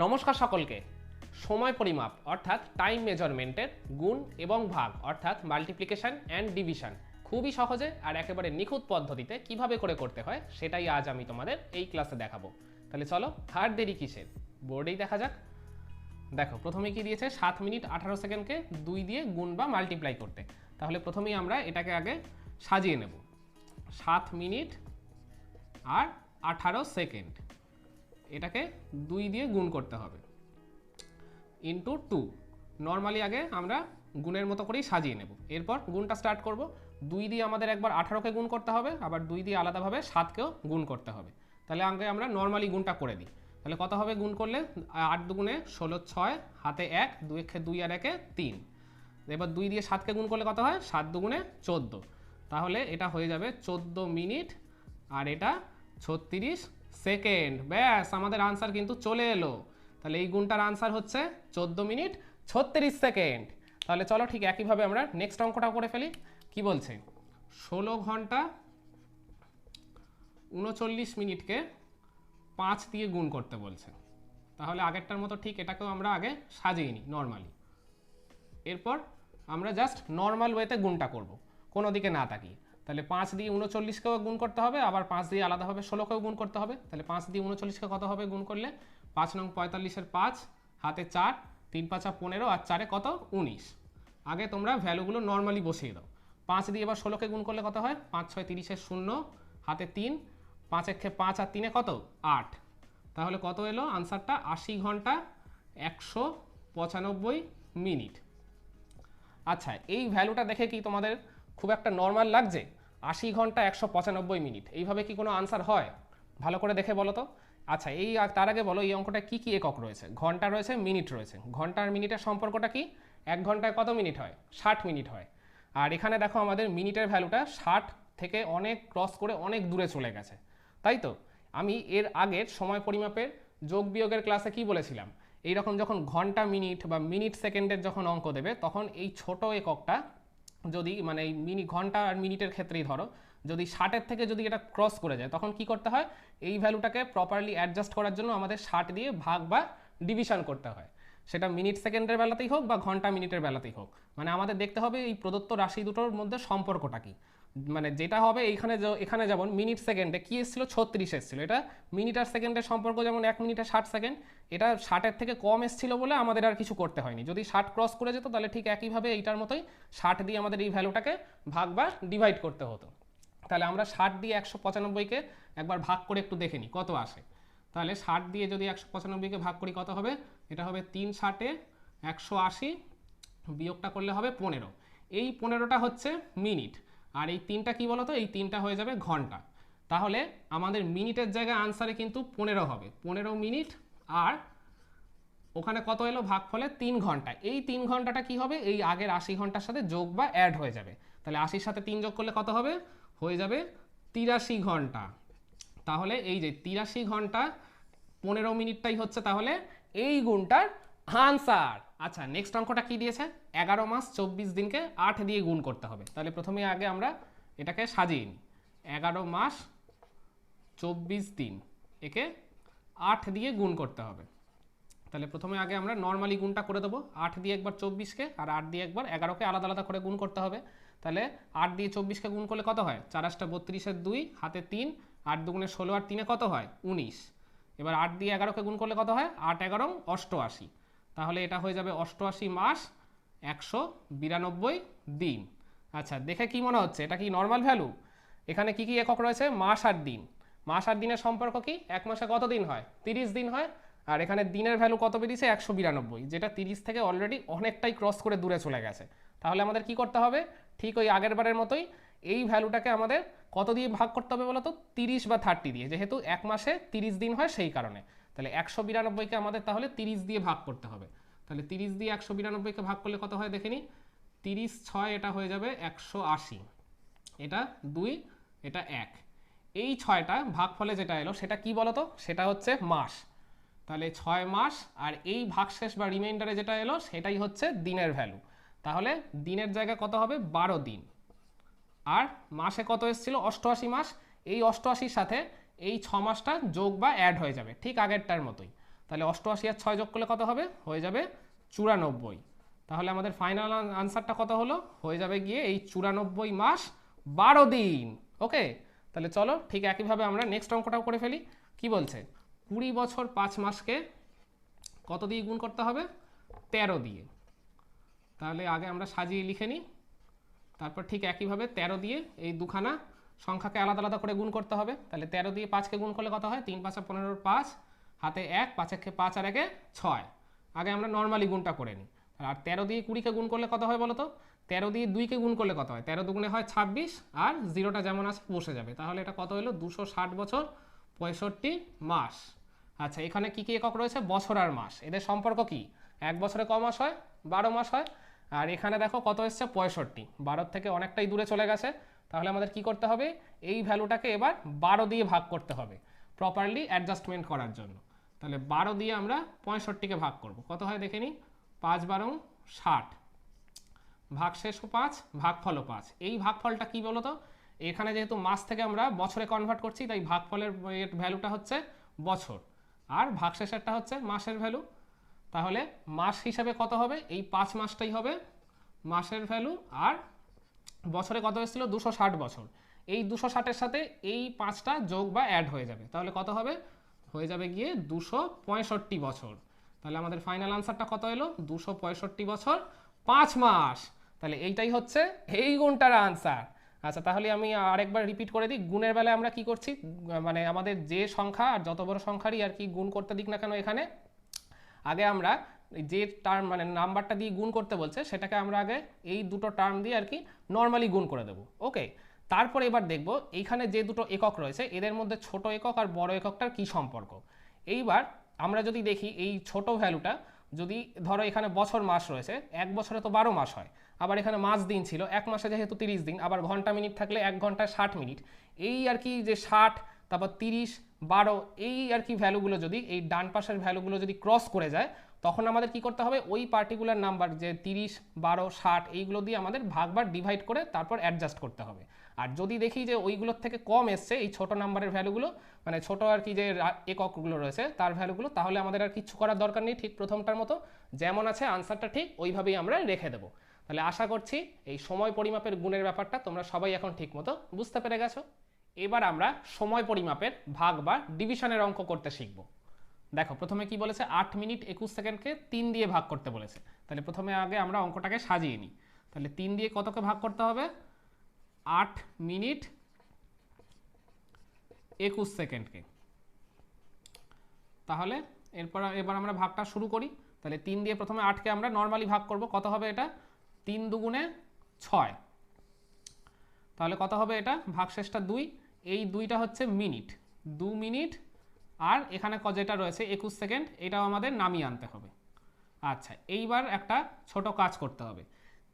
নমস্কার সকলকে। সময় পরিমাপ অর্থাৎ টাইম মেজারমেন্টের গুণ এবং ভাগ অর্থাৎ মাল্টিপ্লিকেশন অ্যান্ড ডিভিশন খুবই সহজে আর একেবারে নিখুঁত পদ্ধতিতে কিভাবে করে করতে হয় সেটাই আজ আমি তোমাদের এই ক্লাসে দেখাবো। তাহলে চলো, আর দেরি কিসের, বোর্ডেই দেখা যাক। দেখো, প্রথমে কি দিয়েছে 7 মিনিট 18 সেকেন্ডকে 2 দিয়ে গুণ বা মাল্টিপ্লাই করতে। তাহলে প্রথমেই আমরা এটাকে আগে সাজিয়ে নেব। 7 মিনিট আর 18 সেকেন্ড, এটাকে 2 দিয়ে গুণ করতে হবে ইন্টু 2। নর্মালি আগে আমরা গুণের মতো করেই সাজিয়ে নেব, এরপর গুণটা স্টার্ট করব। 2 দিয়ে আমাদের একবার 18কে গুণ করতে হবে, আবার 2 দিয়ে আলাদাভাবে 7কেও গুণ করতে হবে। তাহলে আগে আমরা নর্মালি গুণটা করে দিই। তাহলে কত হবে গুণ করলে? 8 দুগুণে 16, 6 হাতে 1, 2 একে 2 আর 1 3। এবার 2 দিয়ে 7কে গুণ করলে কত হয়? 7 দুগুণে 14। তাহলে এটা হয়ে যাবে 14 মিনিট আর এটা 36 সেকেন্ড। ব্যাস, আমাদের আনসার কিন্তু চলে এলো। তাহলে এই গুণটার আনসার হচ্ছে 14 মিনিট 36 সেকেন্ড। তাহলে চলো ঠিক একইভাবে আমরা নেক্সট অঙ্কটা করে ফেলি। কি বলছে? 16 ঘন্টা 39 মিনিটকে 5 দিয়ে গুণ করতে বলছে। তাহলে আগেরটার মতো ঠিক এটাকেও আমরা আগে সাজিয়ে নিই নর্মালি। এরপর আমরা জাস্ট নর্মাল ওয়েতে গুণটা করব, কোনো দিকে না তাকিয়ে। তাহলে 5 দিয়ে 39কেও গুণ করতে হবে, আবার 5 দিয়ে আলাদাভাবে 16কেও গুণ করতে হবে। তাহলে 5 দিয়ে 39কে কত হবে গুণ করলে? 5 নং 45-এর 5 হাতে 4, 3 5 15 আর 4 কত? 19। আগে তোমরা ভ্যালুগুলো নর্মালি বসিয়ে দাও। 5 দিয়ে এবার 16কে গুণ করলে কত হয়? 5 6 30-এর 0 হাতে 3, 5 1 5 আর 3 কত? 8। তাহলে কত এলো আনসারটা? 80 ঘন্টা 195 মিনিট। আচ্ছা, এই ভ্যালুটা দেখে কি তোমাদের খুব একটা নর্মাল লাগছে? 80 ঘন্টা 195 মিনিট, এইভাবে কি কোনো আনসার হয়? ভালো করে দেখে বলো তো। আচ্ছা, এই তার আগে বলো এই অঙ্কটা কি কি একক রয়েছে? ঘন্টা রয়েছে, মিনিট রয়েছে। ঘন্টা আর মিনিটের সম্পর্কটা কি? 1 ঘন্টায় কত মিনিট হয়? 60 মিনিট হয়। আর এখানে দেখো আমাদের মিনিটের ভ্যালুটা 60 থেকে অনেক ক্রস করে অনেক দূরে চলে গেছে, তাই তো? আমি এর আগের সময় পরিমাপের যোগ বিয়োগের ক্লাসে কি বলেছিলাম? এইরকম যখন ঘন্টা মিনিট বা মিনিট সেকেন্ডের যখন অঙ্ক দেবে, তখন এই ছোট এককটা যদি মানে এই ঘন্টা আর মিনিটের ক্ষেত্রেই ধরো, যদি 60-এর থেকে যদি এটা ক্রস করে যায়, তখন কি করতে হয়? এই ভ্যালুটাকে প্রপারলি অ্যাডজাস্ট করার জন্য আমাদের 60 দিয়ে ভাগ বা ডিভিশন করতে হয়। সেটা মিনিট সেকেন্ডের বেলাতেই হোক বা ঘন্টা মিনিটের বেলাতেই হোক। মানে আমাদের দেখতে হবে এই প্রদত্ত রাশি দুটোর মধ্যে সম্পর্কটা কি। মানে যেটা হবে এখানে যেমন মিনিট সেকেন্ডে কি এসেছিলো? 36 এসেছিলো। এটা মিনিট আর সেকেন্ডের সম্পর্ক যেমন 1 মিনিটে 60 সেকেন্ড, এটা 60-এর থেকে কম এসেছিলো বলে আমাদের আর কিছু করতে হয়নি। যদি 60 ক্রস করে যেত তাহলে ঠিক একইভাবে এইটার মতোই 60 দিয়ে আমাদের এই ভ্যালুটাকে ভাগ বা ডিভাইড করতে হতো। তাহলে আমরা 60 দিয়ে 195কে একবার ভাগ করে একটু দেখে নিই কত আসে। তাহলে 60 দিয়ে যদি 195কে ভাগ করি কত হবে? এটা হবে 3 60-এ 180, বিয়োগটা করলে হবে 15। এই 15টা হচ্ছে মিনিট, আর এই 3টা কি বলতো? এই 3টা হয়ে যাবে ঘন্টা। তাহলে আমাদের মিনিটের জায়গায় আনসারে কিন্তু 15 হবে, 15 মিনিট। আর ওখানে কত এলো ভাগফলে? 3 ঘন্টা। এই 3 ঘন্টাটা কি হবে? এই আগের 80 ঘন্টার সাথে যোগ বা অ্যাড হয়ে যাবে। তাহলে 80-র সাথে 3 যোগ করলে কত হবে? হয়ে যাবে 83 ঘন্টা। তাহলে এই যে 83 ঘন্টা 15 মিনিটটাই হচ্ছে তাহলে এই গুণটার আনসার। আচ্ছা, নেক্সট অঙ্কটা কি দিয়েছে? 11 মাস 24 দিনকে 8 দিয়ে গুণ করতে হবে। তাহলে প্রথমে আগে আমরা এটাকে সাজিয়ে নিই। 11 মাস 24 দিন, একে 8 দিয়ে গুণ করতে হবে। তাহলে প্রথমে আগে আমরা নর্মালি গুণটা করে দেবো। 8 দিয়ে একবার 24কে আর 8 দিয়ে একবার 11কে আলাদা আলাদা করে গুণ করতে হবে। তাহলে 8 দিয়ে 24কে গুণ করলে কত হয়? 4 8 32-এর 2 হাতে 3, 8 দুগুণে 16 আর 3 কত হয়? 19। এবার 8 দিয়ে 11কে গুণ করলে কত হয়? 8 11 88। তাহলে এটা হয়ে যাবে 88 মাস 192 দিন। আচ্ছা, দেখে কি মনে হচ্ছে এটা কি নর্মাল ভ্যালু? এখানে কি কি একক রয়েছে? মাস আর দিন। মাস আর দিনের সম্পর্ক কি? এক মাসে কত দিন হয়? 30 দিন হয়। আর এখানে দিনের ভ্যালু কত বেরিয়েছে? 192, যেটা 30 থেকে অলরেডি অনেকটাই ক্রস করে দূরে চলে গেছে। তাহলে আমাদের কি করতে হবে? ঠিক ওই আগের বারের মতোই এই ভ্যালুটাকে আমাদের কত দিয়ে ভাগ করতে হবে বলো তো? 30 বা 30 দিয়ে, যেহেতু এক মাসে 30 দিন হয় সেই কারণে। তাহলে 192কে আমাদের তাহলে 30 দিয়ে ভাগ করতে হবে। তাহলে 30 দিয়ে 192কে ভাগ করলে কত হয় দেখে নিই। 30 6, এটা হয়ে যাবে 180, এটা 2, এটা 1। এই 6টা ভাগফলে যেটা এলো সেটা কি বলতো? সেটা হচ্ছে মাস। তাহলে 6 মাস, আর এই ভাগশেষ বা রিমাইন্ডারে যেটা এলো সেটাই হচ্ছে দিনের ভ্যালু। তাহলে দিনের জায়গায় কত হবে? 12 দিন। আর মাসে কত এসেছিল? 88 মাস। এই 88-র সাথে এই 6 মাসটা যোগ বা অ্যাড হয়ে যাবে ঠিক আগেরটার মতোই। তাহলে 88 আর 6 যোগ করলে কত হবে, হয়ে যাবে 94। তাহলে আমাদের ফাইনাল আনসারটা কত হলো, হয়ে যাবে গিয়ে এই 94 মাস 12 দিন। ওকে, তাহলে চলো ঠিক একইভাবে আমরা নেক্সট অঙ্কটাও করে ফেলি। কি বলছে, 20 বছর 5 মাসকে কত দিয়ে গুণ করতে হবে, 13 দিয়ে। তাহলে আগে আমরা সাজিয়ে লিখে নিই, তারপর ঠিক একইভাবে 13 দিয়ে এই দুখানা সংখ্যাকে আলাদা আলাদা করে গুণ করতে হবে। তাহলে 13 দিয়ে 5কে গুণ করলে কত হয়, 3 5 15 5, হাতে 1, 5 1 5 আর 1 6। আগে আমরা নর্মালি গুণটা করে নিই। আর 13 দিয়ে 20কে গুণ করলে কত হয় বলো তো, 13 দিয়ে 2কে গুণ করলে কত হয়, 13 দুগুণে হয় 26, আর জিরোটা যেমন আছে বসে যাবে। তাহলে এটা কত হলো, 260 বছর 65 মাস। আচ্ছা, এখানে কি কি একক রয়েছে, বছর আর মাস, এদের সম্পর্ক কি, 1 বছরে ক মাস হয়, 12 মাস হয়। আর এখানে দেখো কত এসছে, 65, 12 থেকে অনেকটাই দূরে চলে গেছে। তাহলে আমাদের কি করতে হবে, এই ভ্যালুটাকে এবার 12 দিয়ে ভাগ করতে হবে প্রপারলি অ্যাডজাস্টমেন্ট করার জন্য। তাহলে 12 দিয়ে আমরা 65কে ভাগ করব, কত হয় দেখে নিই, 5 12 60, ভাগশেষ 5, ভাগফলও 5। এই ভাগফলটা কি বলো তো, এখানে যেহেতু মাস থেকে আমরা বছরে কনভার্ট করছি, তাই ভাগফলের ভ্যালুটা হচ্ছে বছর, আর ভাগশেষেরটা হচ্ছে মাসের ভ্যালু। তাহলে মাস হিসাবে কত হবে, এই 5 মাসটাই হবে মাসের ভ্যালু, আর বছরে কত এসেছিল, 260 বছর। এই 260-এর সাথে এই 5টা যোগ বা অ্যাড হয়ে যাবে, তাহলে কত হবে, হয়ে যাবে গিয়ে 265 বছর। তাহলে আমাদের ফাইনাল আনসারটা কত এলো, 265 বছর 5 মাস। তাহলে এইটাই হচ্ছে এই গুণটার আনসার। আচ্ছা, তাহলে আমি আরেকবার রিপিট করে দিই, গুণের বেলায় আমরা কি করছি, মানে আমাদের যে সংখ্যা আর যত বড় সংখ্যারই আর কি গুণ করতে দিক না কেন, এখানে আগে আমরা যে টার্ম মানে নাম্বারটা দিয়ে গুণ করতে বলছে সেটাকে আমরা আগে এই দুটো টার্ম দিয়ে আর কি নর্মালি গুণ করে দেবো। ওকে, তারপরে এবার দেখব এইখানে যে দুটো একক রয়েছে এদের মধ্যে ছোট একক আর বড় এককটার কি সম্পর্ক। এইবার আমরা যদি দেখি এই ছোট ভ্যালুটা, যদি ধরো এখানে বছর মাস রয়েছে, 1 বছরে তো 12 মাস হয়, আবার এখানে মাস দিন ছিল, 1 মাসে যেহেতু 30 দিন, আবার ঘন্টা মিনিট থাকলে 1 ঘন্টায় 60 মিনিট, এই আর কি যে 60 তারপর 30 12 এই আর কি ভ্যালুগুলো যদি এই ডান পাশের ভ্যালুগুলো যদি ক্রস করে যায়, তখন আমাদের কি করতে হবে, ওই পার্টিকুলার নাম্বার যে 30 12 60 এইগুলো দিয়ে আমাদের ভাগ বা ডিভাইড করে তারপর অ্যাডজাস্ট করতে হবে। আর যদি দেখি যে ওইগুলোর থেকে কম এসছে এই ছোট নাম্বারের ভ্যালুগুলো, মানে ছোট আর কি যে এককগুলো রয়েছে তার ভ্যালুগুলো, তাহলে আমাদের আর কিচ্ছু করার দরকার নেই, ঠিক প্রথমটার মতো যেমন আছে আনসারটা ঠিক ওইভাবেই আমরা রেখে দেবো। তাহলে আশা করছি এই সময় পরিমাপের গুণের ব্যাপারটা তোমরা সবাই এখন ঠিক মতো বুঝতে পেরে গেছো। এবার আমরা সময় পরিমাপের ভাগ বা ডিভিশনের অঙ্ক করতে শিখব। দেখো প্রথমে কি বলেছে, 8 মিনিট 21 সেকেন্ডকে 3 দিয়ে ভাগ করতে বলেছে। তাহলে প্রথমে আগে আমরা অঙ্কটাকে সাজিয়ে নিই। তাহলে 3 দিয়ে কতকে ভাগ করতে হবে, 8 মিনিট 21 সেকেন্ডকে। তাহলে এবার আমরা ভাগটা শুরু করি। তাহলে 3 দিয়ে প্রথমে 8কে আমরা নর্মালি ভাগ করব, কত হবে এটা, 3 দুগুণে 6, তাহলে কত হবে এটা, ভাগশেষটা 2, এই 2টা হচ্ছে মিনিট, 2 মিনিট, আর এখানে যেটা রয়েছে 21 সেকেন্ড এটাও আমাদের নামিয়ে আনতে হবে। আচ্ছা, এইবার একটা ছোট কাজ করতে হবে,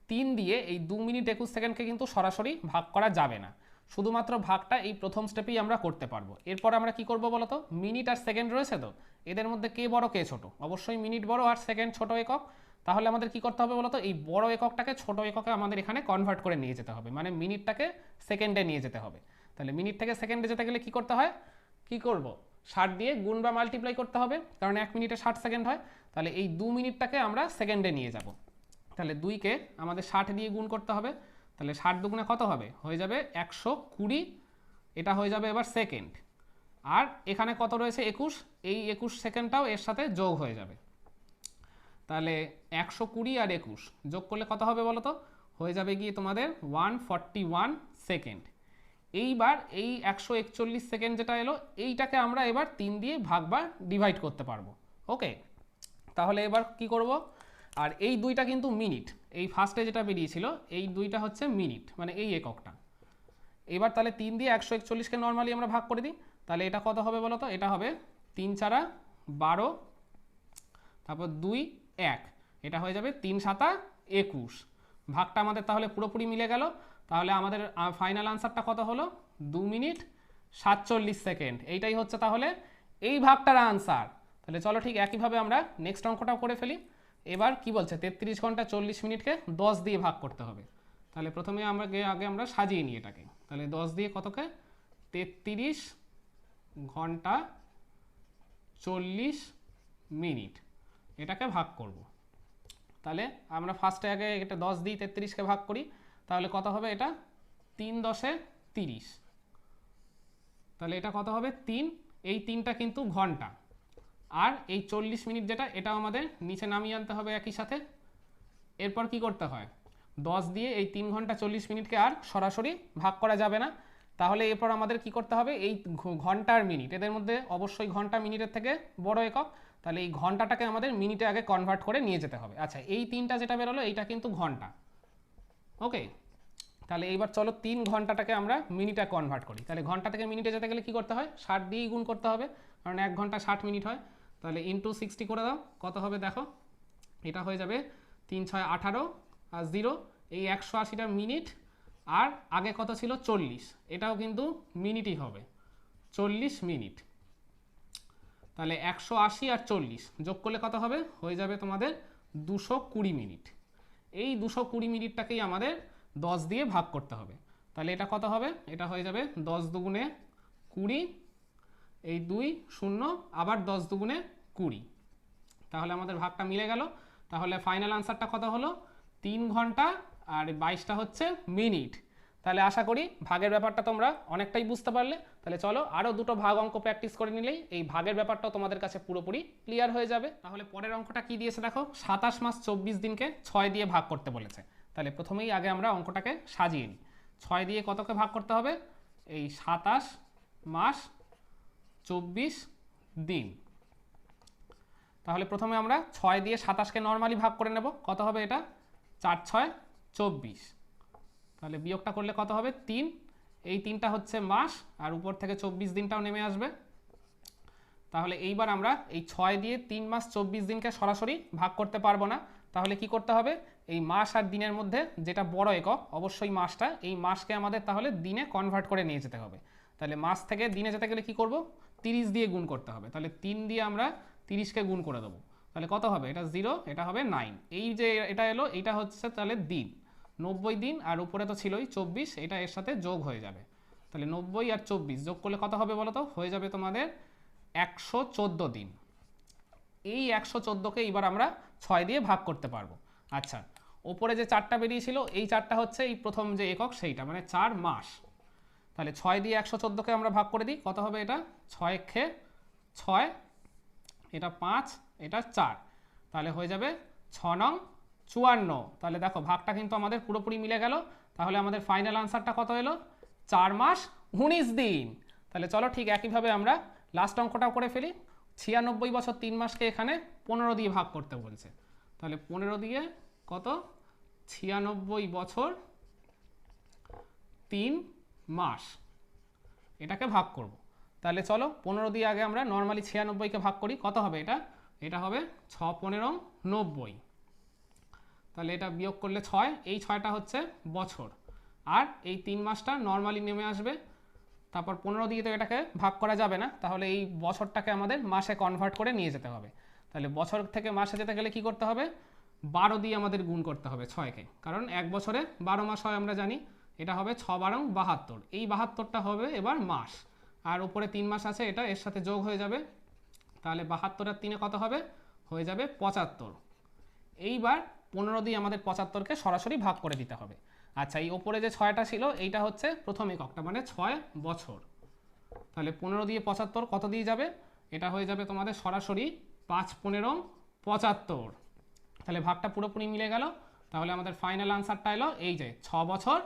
3 দিয়ে এই 2 মিনিট 21 সেকেন্ডকে কিন্তু সরাসরি ভাগ করা যাবে না, শুধুমাত্র ভাগটা এই প্রথম স্টেপেই আমরা করতে পারবো। এরপর আমরা কি করব বলতো, মিনিট আর সেকেন্ড রয়েছে তো, এদের মধ্যে কে বড় কে ছোট, অবশ্যই মিনিট বড় আর সেকেন্ড ছোট একক। তাহলে আমাদের কি করতে হবে বলতো, এই বড় এককটাকে ছোট এককে আমাদের এখানে কনভার্ট করে নিয়ে যেতে হবে, মানে মিনিটটাকে সেকেন্ডে নিয়ে যেতে হবে। তাহলে মিনিট থেকে সেকেন্ডে যেতে গেলে কি করতে হয়, কি করব, 60 দিয়ে গুণ বা মাল্টিপ্লাই করতে হবে, কারণ 1 মিনিটে 60 সেকেন্ড হয়। তাহলে এই 2 মিনিটটাকে আমরা সেকেন্ডে নিয়ে যাব। তাহলে 2কে আমাদের 60 দিয়ে গুণ করতে হবে, তাহলে 60 দুগুণে কত হবে, হয়ে যাবে 120, এটা হয়ে যাবে এবার সেকেন্ড। আর এখানে কত রয়েছে 21, এই 21 সেকেন্ডটাও এর সাথে যোগ হয়ে যাবে। তাহলে 120 আর 21 যোগ করলে কত হবে বলো তো, হয়ে যাবে গিয়ে তোমাদের 141 সেকেন্ড। এইবার এই 141 সেকেন্ড যেটা এলো এইটাকে আমরা এবার 3 দিয়ে ভাগ বা ডিভাইড করতে পারবো। ওকে, তাহলে এবার কি করব, আর এই 2টা কিন্তু মিনিট, এই ফার্স্টে যেটা বেরিয়েছিল এই 2টা হচ্ছে মিনিট, মানে এই এককটা। এবার তাহলে 3 দিয়ে 141কে নর্মালি আমরা ভাগ করে দিই, তাহলে এটা কত হবে বলো তো, এটা হবে 3 4 12, তারপর 2 1, এটা হয়ে যাবে 3 7 21। ভাগটা আমাদের তাহলে পুরোপুরি মিলে গেল। তাহলে আমাদের ফাইনাল আনসারটা কত হলো, 2 মিনিট 47 সেকেন্ড। এইটাই হচ্ছে তাহলে এই ভাগটার আনসার। তাহলে চলো ঠিক একইভাবে আমরা নেক্সট অঙ্কটাও করে ফেলি। এবার কি বলছে, 33 ঘন্টা 40 মিনিটকে 10 দিয়ে ভাগ করতে হবে। তাহলে প্রথমে আগে আমরা সাজিয়ে নিই এটাকে। তাহলে 10 দিয়ে কতকে, 33 ঘন্টা 40 মিনিট, এটাকে ভাগ করব। তাহলে আমরা ফার্স্টে আগে এটা 10 দিয়ে 33কে ভাগ করি, তাহলে কত হবে এটা 3 10 30। তাহলে এটা কত হবে 3, এই 3টা কিন্তু ঘন্টা, আর এই 40 মিনিট যেটা এটা আমাদের নিচে নামিয়ে আনতে হবে একই সাথে। এরপর কি করতে হয়, 10 দিয়ে এই 3 ঘন্টা 40 মিনিটকে আর সরাসরি ভাগ করা যাবে না, তাহলে এরপর আমাদের কি করতে হবে, এই ঘন্টা আর মিনিট এদের মধ্যে অবশ্যই ঘন্টা মিনিটের থেকে বড় একক, তাহলে এই ঘন্টাটাকে আমাদের মিনিটে আগে কনভার্ট করে নিয়ে যেতে হবে। আচ্ছা, এই 3টা যেটা বেরোলো এইটা কিন্তু ঘন্টা। ওকে, তাহলে এইবার চলো 3 ঘন্টাটাকে আমরা মিনিটে কনভার্ট করি। তাহলে ঘন্টা থেকে মিনিটে যেতে গেলে কি করতে হয়, 60 দিয়েই গুণ করতে হবে, কারণ 1 ঘন্টা 60 মিনিট হয়। তাহলে ইন্টু 60 করে দাও, কত হবে দেখো, এটা হয়ে যাবে 3 6 18 আর 0, এই 180টা মিনিট, আর আগে কত ছিল 40, এটাও কিন্তু মিনিটই হবে, 40 মিনিট। তাহলে 180 আর 40 যোগ করলে কত হবে, হয়ে যাবে তোমাদের 220 মিনিট। এই 220 মিনিটটাকেই আমাদের 10 দিয়ে ভাগ করতে হবে। তাহলে এটা কত হবে, এটা হয়ে যাবে 10 দুগুণে 20, এই 2 0, আবার 10 দুগুণে 20। তাহলে আমাদের ভাগটা মিলে গেল। তাহলে ফাইনাল আনসারটা কত হলো, 3 ঘন্টা আর 22টা হচ্ছে মিনিট। তাহলে আশা করি ভাগের ব্যাপারটা তোমরা অনেকটাই বুঝতে পারলে। তাহলে চলো আরও দুটো ভাগ অঙ্ক প্র্যাকটিস করে নিলেই এই ভাগের ব্যাপারটাও তোমাদের কাছে পুরোপুরি ক্লিয়ার হয়ে যাবে। তাহলে পরের অঙ্কটা কি দিয়েছে দেখো, 27 মাস 24 দিনকে 6 দিয়ে ভাগ করতে বলেছে। তাহলে প্রথমেই আগে আমরা অঙ্কটাকে সাজিয়ে নিই। 6 দিয়ে কতকে ভাগ করতে হবে, এই 27 মাস 24 দিন। তাহলে প্রথমে আমরা 6 দিয়ে 27কে নর্মালি ভাগ করে নেব, কত হবে এটা 4 6 24। তাহলে বিয়োগটা করলে কত হবে 3, এই 3টা হচ্ছে মাস, আর উপর থেকে 24 দিনটাও নেমে আসবে। তাহলে এইবার আমরা এই 6 দিয়ে 3 মাস 24 দিনকে সরাসরি ভাগ করতে পারবো না, তাহলে কি করতে হবে, এই মাস আর দিনের মধ্যে যেটা বড় একক অবশ্যই মাসটা, এই মাসকে আমাদের তাহলে দিনে কনভার্ট করে নিয়ে যেতে হবে। তাহলে মাস থেকে দিনে যেতে গেলে কি করব, 30 দিয়ে গুণ করতে হবে। তাহলে 3 দিয়ে আমরা 30কে গুণ করে দেবো, তাহলে কত হবে, এটা 0, এটা হবে 9। এই যে এটা এলো, এটা হচ্ছে তাহলে দিন, 90 দিন, আর উপরে তো ছিলই 24, এটা এর সাথে যোগ হয়ে যাবে। তাহলে 90 আর 24 যোগ করলে কত হবে বলো তো, হয়ে যাবে তোমাদের 114 দিন। এই 114কে এবার আমরা 6 দিয়ে ভাগ করতে পারবো। আচ্ছা, ওপরে যে 4টা বেরিয়েছিল, এই 4টা হচ্ছে এই প্রথম যে একক সেইটা, মানে 4 মাস। তাহলে 6 দিয়ে 114কে আমরা ভাগ করে দিই, কত হবে এটা 6 খে 6, এটা 5, এটা 4, তাহলে হয়ে যাবে 6 নং 54। তাহলে দেখো ভাগটা কিন্তু আমাদের পুরোপুরি মিলে গেল। তাহলে আমাদের ফাইনাল আনসারটা কত এলো, 4 মাস 19 দিন। তাহলে চলো ঠিক একইভাবে আমরা লাস্ট অঙ্কটাও করে ফেলি। 96 বছর 3 মাসকে এখানে 15 দিয়ে ভাগ করতে বলছে। তাহলে 15 দিয়ে কত, 96 বছর 3 মাস, এটাকে ভাগ করব। তাহলে চলো 15 দিয়ে আগে আমরা নর্মালি 96কে ভাগ করি, কত হবে এটা, এটা হবে 6 15 90। তাহলে এটা বিয়োগ করলে 6, এই 6টা হচ্ছে বছর, আর এই 3 মাসটা নর্মালি নেমে আসবে। তারপর 15 দিয়ে তো এটাকে ভাগ করা যাবে না, তাহলে এই বছরটাকে আমাদের মাসে কনভার্ট করে নিয়ে যেতে হবে। তাহলে বছর থেকে মাসে যেতে গেলে কি করতে হবে, 12 দিয়ে আমাদের গুণ করতে হবে 6কে, কারণ এক বছরে 12 মাস হয় আমরা জানি। এটা হবে 6 12 72, এই 72টা হবে এবার মাস, আর উপরে 3 মাস আছে এটা এর সাথে যোগ হয়ে যাবে। তাহলে 72 আর 3 কত হবে, হয়ে যাবে 75। এইবার 15 দিয়ে আমাদের 75কে সরাসরি ভাগ করে দিতে হবে। আচ্ছা, এই ওপরে যে 6টা ছিল এইটা হচ্ছে প্রথম এককটা, মানে 6 বছর। তাহলে 15 দিয়ে 75 কত দিয়ে যাবে, এটা হয়ে যাবে তোমাদের সরাসরি 5 15 75। তাহলে ভাগটা পুরোপুরি মিলে গেল। তাহলে আমাদের ফাইনাল আনসারটা এলো এই যে 6 বছর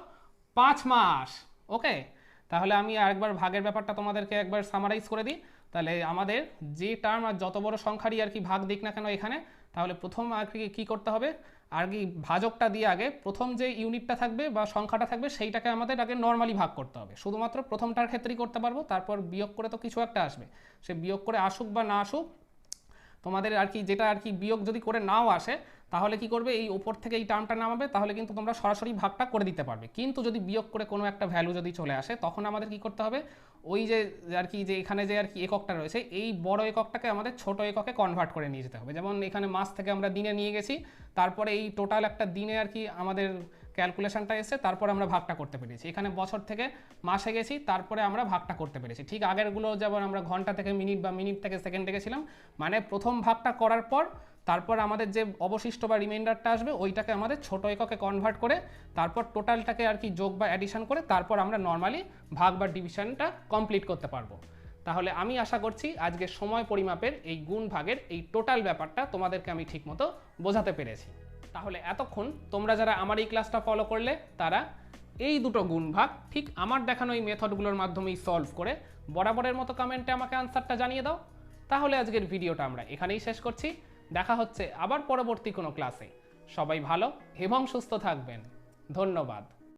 5 মাস। ওকে, তাহলে আমি আরেকবার ভাগের ব্যাপারটা তোমাদেরকে একবার সামারাইজ করে দিই। তাহলে আমাদের যে টার্ম আর যত বড় সংখ্যারই আর কি ভাগ দিক না কেন এখানে, তাহলে প্রথম আর কি কী করতে হবে, আর কি ভাজকটা দিয়ে আগে প্রথম যে ইউনিটটা থাকবে বা সংখ্যাটা থাকবে সেইটাকে আমাদের আগে নর্মালি ভাগ করতে হবে। শুধুমাত্র প্রথমটার ক্ষেত্রেই করতে পারবো, তারপর বিয়োগ করে তো কিছু একটা আসবে, সে বিয়োগ করে আসুক বা না আসুক, তোমাদের আর কি যেটা আর কি বিয়োগ যদি করে নাও আসে, তাহলে কি করবে, এই ওপর থেকে এই টার্মটা নামাবে, তাহলে কিন্তু তোমরা সরাসরি ভাগটা করে দিতে পারবে। কিন্তু যদি বিয়োগ করে কোনো একটা ভ্যালু যদি চলে আসে, তখন আমাদের কি করতে হবে, ওই যে আর কি যে এখানে যে আর কি এককটা রয়েছে, এই বড় এককটাকে আমাদের ছোট এককে কনভার্ট করে নিয়ে যেতে হবে। যেমন এখানে মাস থেকে আমরা দিনে নিয়ে গেছি, তারপরে এই টোটাল একটা দিনে আর কি আমাদের ক্যালকুলেশনটা এসে তারপর আমরা ভাগটা করতে পেরেছি। এখানে বছর থেকে মাসে গেছি, তারপরে আমরা ভাগটা করতে পেরেছি। ঠিক আগেরগুলো যেমন আমরা ঘন্টা থেকে মিনিট বা মিনিট থেকে সেকেন্ডে গেছিলাম, মানে প্রথম ভাগটা করার পর তারপর আমাদের যে অবশিষ্ট বা রিমাইন্ডারটা আসবে ওইটাকে আমাদের ছোট এককে কনভার্ট করে তারপর টোটালটাকে আর কি যোগ বা অ্যাডিশন করে তারপর আমরা নর্মালি ভাগ বা ডিভিশনটা কমপ্লিট করতে পারবো। তাহলে আমি আশা করছি আজকে সময় পরিমাপের এই গুণ ভাগের এই টোটাল ব্যাপারটা তোমাদেরকে আমি ঠিকমতো বোঝাতে পেরেছি। তাহলে এতক্ষণ তোমরা যারা আমার এই ক্লাসটা ফলো করলে তারা এই দুটো গুণ ভাগ ঠিক আমার দেখানো এই মেথডগুলোর মাধ্যমেই সলভ করে বরাবরের মতো কমেন্টে আমাকে আনসারটা জানিয়ে দাও। তাহলে আজকের ভিডিওটা আমরা এখানেই শেষ করছি। দেখা হচ্ছে আবার পরবর্তী কোনো ক্লাসে। সবাই ভালো এবং সুস্থ থাকবেন। ধন্যবাদ।